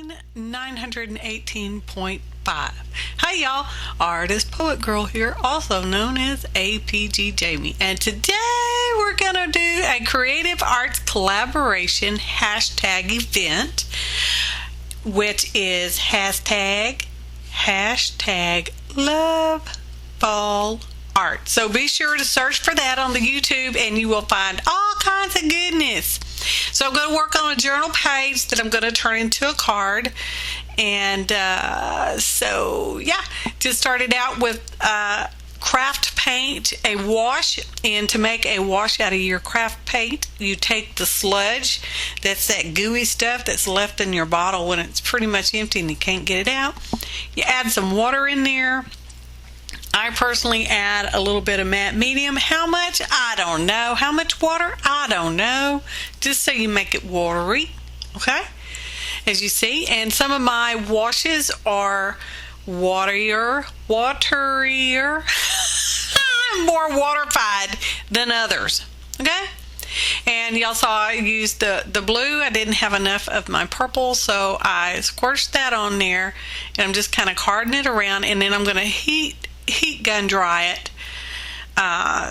on 918.5. Hi y'all, Artist Poet Girl here, also known as APG Jamie, and today we're gonna do a creative arts collaboration hashtag event, which is hashtag love fall art. So be sure to search for that on the YouTube and you will find all kinds of goodness. So I'm going to work on a journal page that I'm going to turn into a card. And so yeah, just started out with craft paint, a wash. And to make a wash out of your craft paint, you take the sludge, that's that gooey stuff that's left in your bottle when it's pretty much empty and you can't get it out. You add some water in there. I personally add a little bit of matte medium. How much? I don't know. How much water? I don't know. Just so you make it watery, okay? As you see, and some of my washes are waterier, more waterified than others, okay? And y'all saw I used the blue. I didn't have enough of my purple, so I squirted that on there, and I'm just kind of carding it around, and then I'm going to heat gun dry it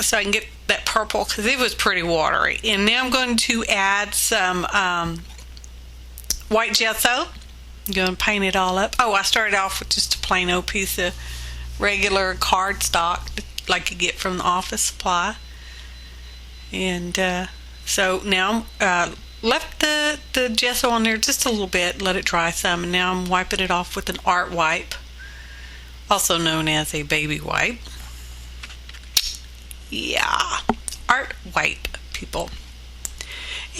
so I can get that purple because it was pretty watery. And now I'm going to add some white gesso. I'm going to paint it all up. Oh, I started off with just a plain old piece of regular cardstock like you get from the office supply. And so now left the gesso on there just a little bit, let it dry some, and now I'm wiping it off with an art wipe, also known as a baby wipe. Yeah, art wipe, people.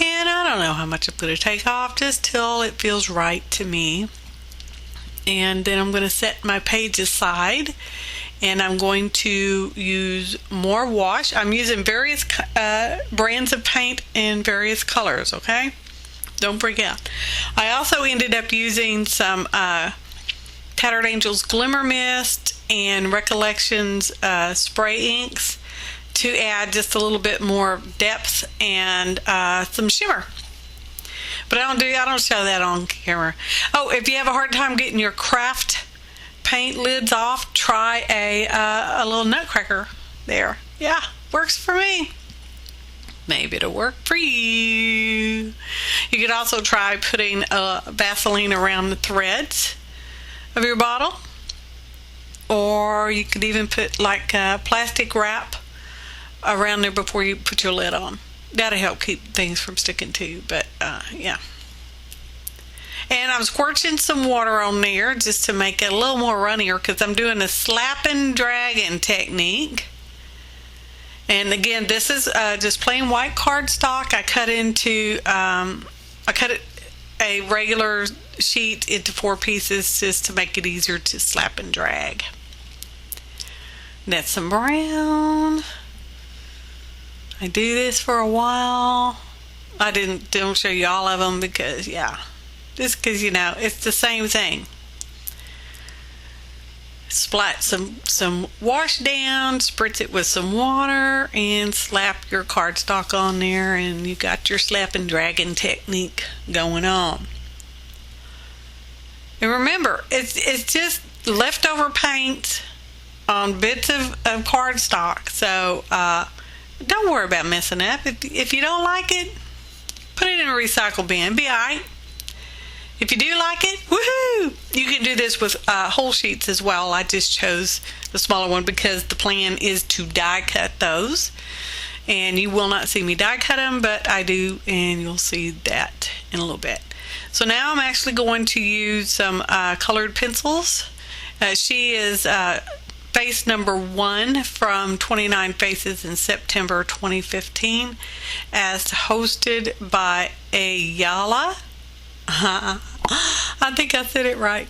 And I don't know how much I'm going to take off, just till it feels right to me. And then I'm going to set my page aside, and I'm going to use more wash. I'm using various brands of paint in various colors, okay? Don't freak out. I also ended up using some Tattered Angels Glimmer Mist and Recollections spray inks to add just a little bit more depth and some shimmer. But I don't show that on camera. Oh, if you have a hard time getting your craft paint lids off, try a little nutcracker there. Yeah, works for me. Maybe it'll work for you. You could also try putting Vaseline around the threads of your bottle, or you could even put like plastic wrap around there before you put your lid on. That'll help keep things from sticking to you. But yeah, and I'm squirting some water on there just to make it a little more runnier because I'm doing a slapping dragon technique. And again, this is just plain white cardstock. I cut it a regular sheet into 4 pieces just to make it easier to slap and drag. That's some brown. I do this for a while. I don't show you all of them because just because it's the same thing. Splat some wash down, spritz it with some water, and slap your cardstock on there, and you got your slap and dragon technique going on. And remember, it's just leftover paint on bits of cardstock, so don't worry about messing up. If you don't like it, put it in a recycle bin. Be alright. If you do like it, woohoo! You can do this with whole sheets as well. I just chose the smaller one because the plan is to die cut those. And you will not see me die cut them, but I do, and you'll see that in a little bit. So now I'm actually going to use some colored pencils. She is face number 1 from 29 Faces in September 2015, as hosted by Ayala. I think I said it right.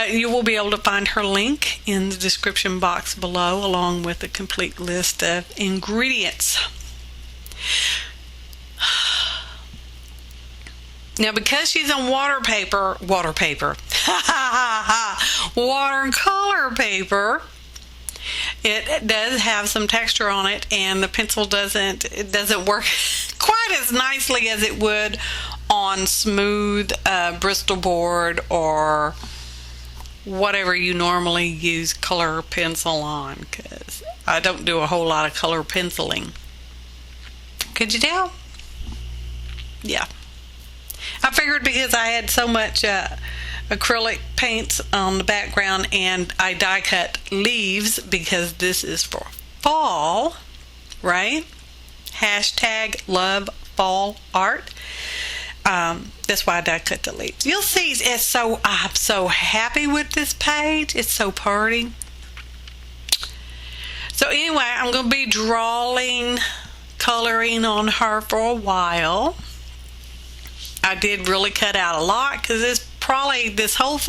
You will be able to find her link in the description box below, along with a complete list of ingredients. Now, because she's on watercolor paper, it does have some texture on it, and the pencil doesn't work quite as nicely as it would on smooth Bristol board or whatever you normally use color pencil on, because I don't do a whole lot of color penciling. Could you tell? Yeah. I figured because I had so much acrylic paints on the background and I die cut leaves because this is for fall, right? Hashtag love fall art. That's why I die cut the leaves. You'll see I'm so happy with this page. It's so pretty. So anyway, I'm going to be coloring on her for a while. I did really cut out a lot because this whole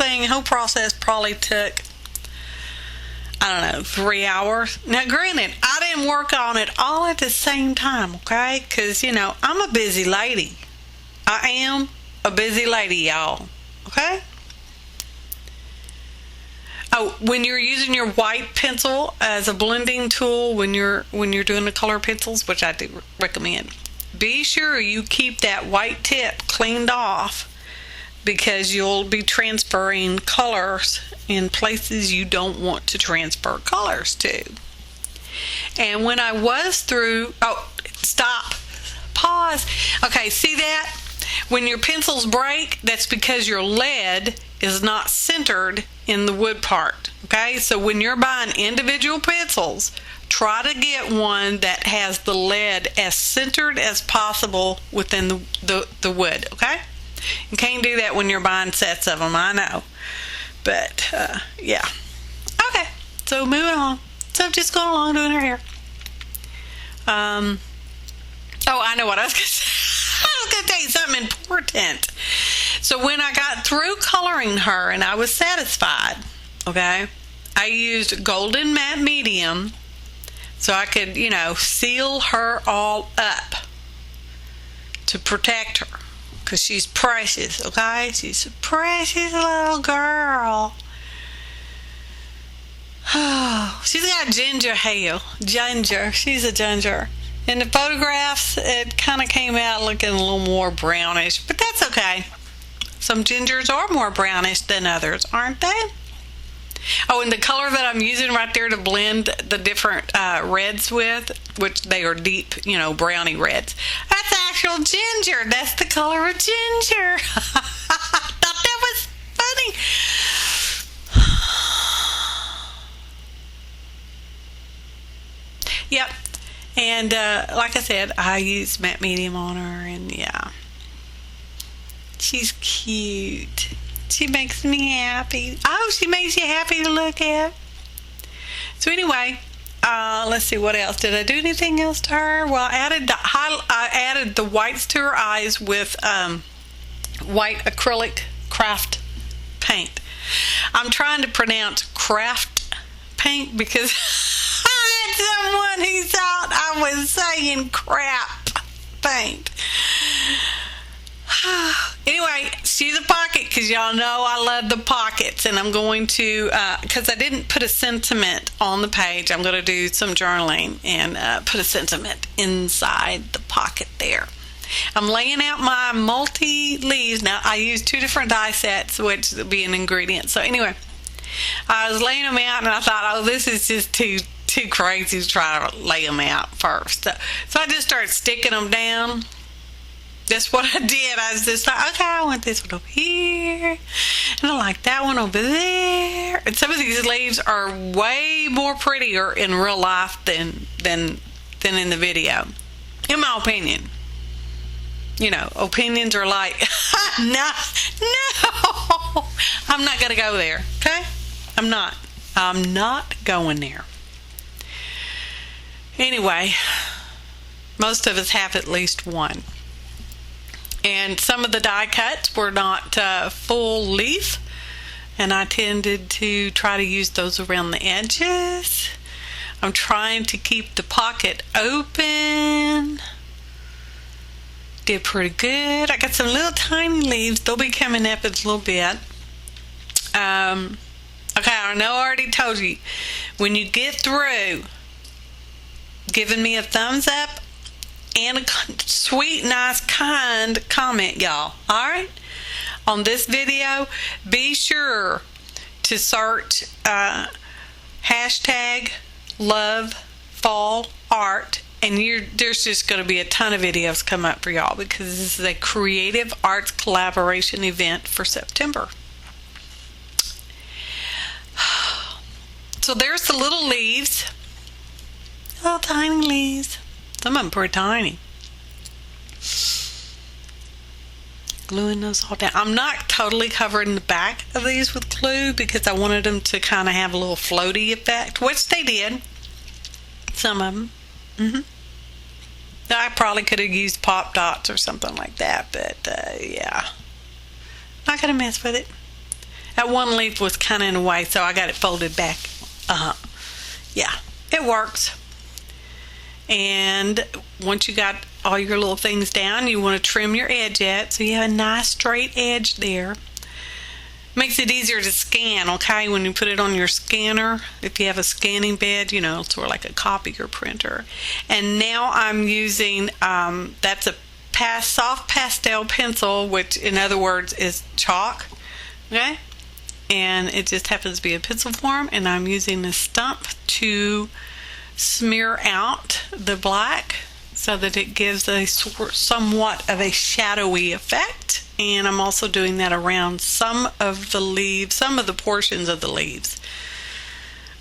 process probably took, I don't know, 3 hours. Now granted, I didn't work on it all at the same time, okay? Because, I'm a busy lady. I am a busy lady, y'all. Okay? Oh, when you're using your white pencil as a blending tool, when you're doing the color pencils, which I do recommend, be sure you keep that white tip cleaned off, because you'll be transferring colors in places you don't want to transfer colors to. And when I was through, stop, pause. Okay, see that? When your pencils break, that's because your lead is not centered in the wood part. Okay, so when you're buying individual pencils, try to get one that has the lead as centered as possible within the wood. Okay, you can't do that when you're buying sets of them, I know, but yeah. Okay, so moving on. So just going along doing her hair. I know what I was going to say. I was going to tell you something important. So when I got through coloring her and I was satisfied, okay, I used golden matte medium so I could, seal her all up to protect her, because she's precious, okay? She's a precious little girl. Oh, she's got ginger hair. She's a ginger. In the photographs, it kind of came out looking a little more brownish, but that's okay. Some gingers are more brownish than others, aren't they? Oh, and the color that I'm using right there to blend the different reds with, which they are deep, browny reds. That's actual ginger. That's the color of ginger. I thought that was funny. Yep. And like I said, I use matte medium on her, and yeah. She's cute. She makes me happy. Oh, she makes you happy to look at. So anyway, let's see, what else? Did I do anything else to her? Well, I added the whites to her eyes with white acrylic craft paint. I'm trying to pronounce craft paint because I had someone who thought I was saying crap paint. Anyway, see the pocket, because y'all know I love the pockets, and I'm going to, because I didn't put a sentiment on the page, I'm going to do some journaling and put a sentiment inside the pocket there. I'm laying out my multi-leaves. Now, I use 2 different die sets, which will be an ingredient. So anyway, I was laying them out, and I thought, this is just too crazy to try to lay them out first. So I just started sticking them down. That's what I did. I was just like, okay, I want this one over here, and I like that one over there. And some of these leaves are way more prettier in real life than in the video, in my opinion. Opinions are like, no, I'm not gonna go there. Okay, I'm not going there. Anyway, most of us have at least one. And some of the die cuts were not full leaf, and I tended to try to use those around the edges. I'm trying to keep the pocket open. Did pretty good. I got some little tiny leaves. They'll be coming up in a little bit. Okay, I know I already told you. When you get through giving me a thumbs up and a sweet, nice, kind comment, y'all. All right? On this video, be sure to search hashtag love fall art, and there's just going to be a ton of videos come up for y'all, because this is a creative arts collaboration event for September. So there's the little leaves. Little tiny leaves. Some of them pretty tiny. Gluing those all down. I'm not totally covering the back of these with glue because I wanted them to kind of have a little floaty effect, which they did. Some of them. I probably could have used pop dots or something like that, but yeah. Not going to mess with it. That one leaf was kind of in the way, so I got it folded back. Yeah, it works. And once you got all your little things down, you want to trim your edge at so you have a nice straight edge there. Makes it easier to scan, okay, when you put it on your scanner. If you have a scanning bed, you know, sort of like a copier printer. And now I'm using, that's a soft pastel pencil, which in other words is chalk, okay? And it just happens to be a pencil form, and I'm using the stump to smear out the black so that it gives a somewhat of a shadowy effect. And I'm also doing that around some of the leaves, some of the portions of the leaves.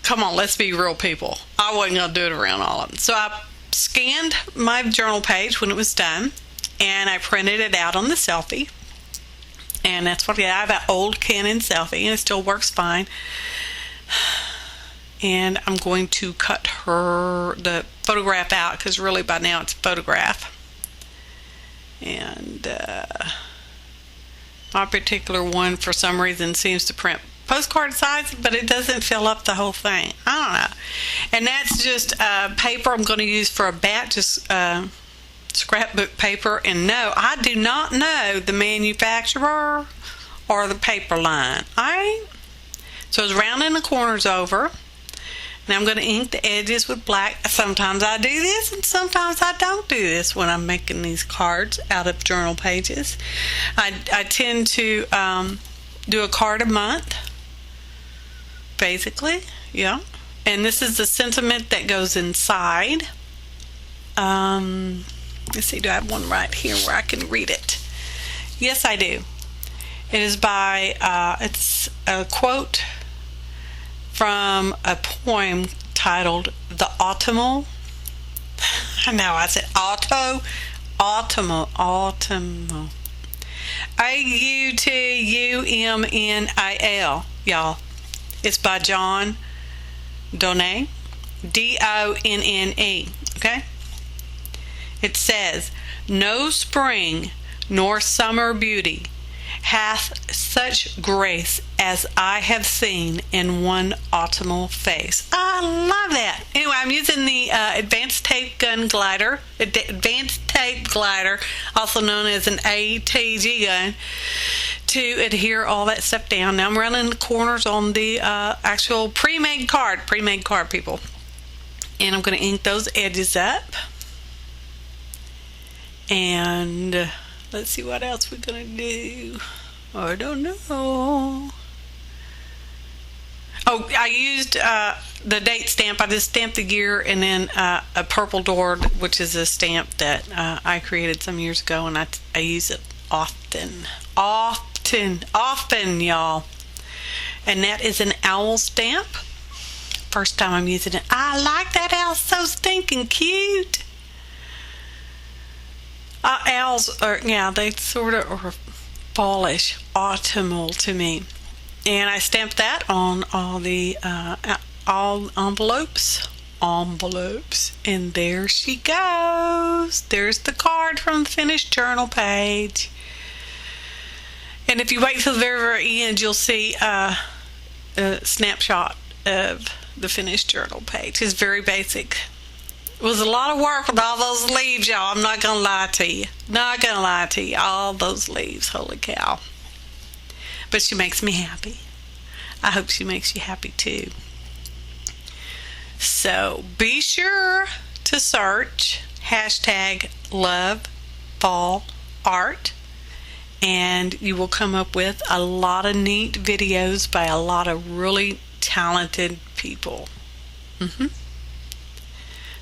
Come on, let's be real, people. I wasn't going to do it around all of them. So I scanned my journal page when it was done, and I printed it out on the selfie. And that's what I have, an old Canon selfie, and it still works fine. And I'm going to cut the photograph out, because really by now it's a photograph. And my particular one for some reason seems to print postcard size, but it doesn't fill up the whole thing. I don't know. And that's just paper I'm going to use for a bat, just scrapbook paper. And no, I do not know the manufacturer or the paper line. Alright? So it's rounding the corners over. Now I'm going to ink the edges with black. Sometimes I do this and sometimes I don't do this when I'm making these cards out of journal pages. I tend to do a card a month, basically, yeah. And this is the sentiment that goes inside. Let's see, do I have one right here where I can read it? Yes, I do. It is by, it's a quote from a poem titled The Autumnal. I know, I said autumnal. Autumnal, y'all. It's by John Donne, Donne, okay? It says, no spring nor summer beauty hath such grace as I have seen in one autumnal face. I love that. Anyway, I'm using the Advanced Tape Gun Glider, Advanced Tape Glider, also known as an ATG gun, to adhere all that stuff down. Now I'm running the corners on the actual pre-made card, people. And I'm going to ink those edges up. And let's see what else we're going to do. I don't know. Oh, I used the date stamp. I just stamped the year, and then a purple door, which is a stamp that I created some years ago, and I use it often, y'all. And that is an owl stamp. First time I'm using it. I like that owl. So stinking cute. Owls are, yeah, they sort of are fallish, autumnal to me. And I stamped that on all the all envelopes. And there she goes. There's the card from the finished journal page. And if you wait till the very, very end, you'll see a snapshot of the finished journal page. It's very basic. It was a lot of work with all those leaves, y'all. I'm not going to lie to you. Not going to lie to you. All those leaves. Holy cow. But she makes me happy. I hope she makes you happy too. So be sure to search hashtag love fall art, and you will come up with a lot of neat videos by a lot of really talented people.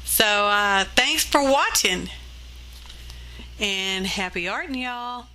So thanks for watching, and happy arting, y'all.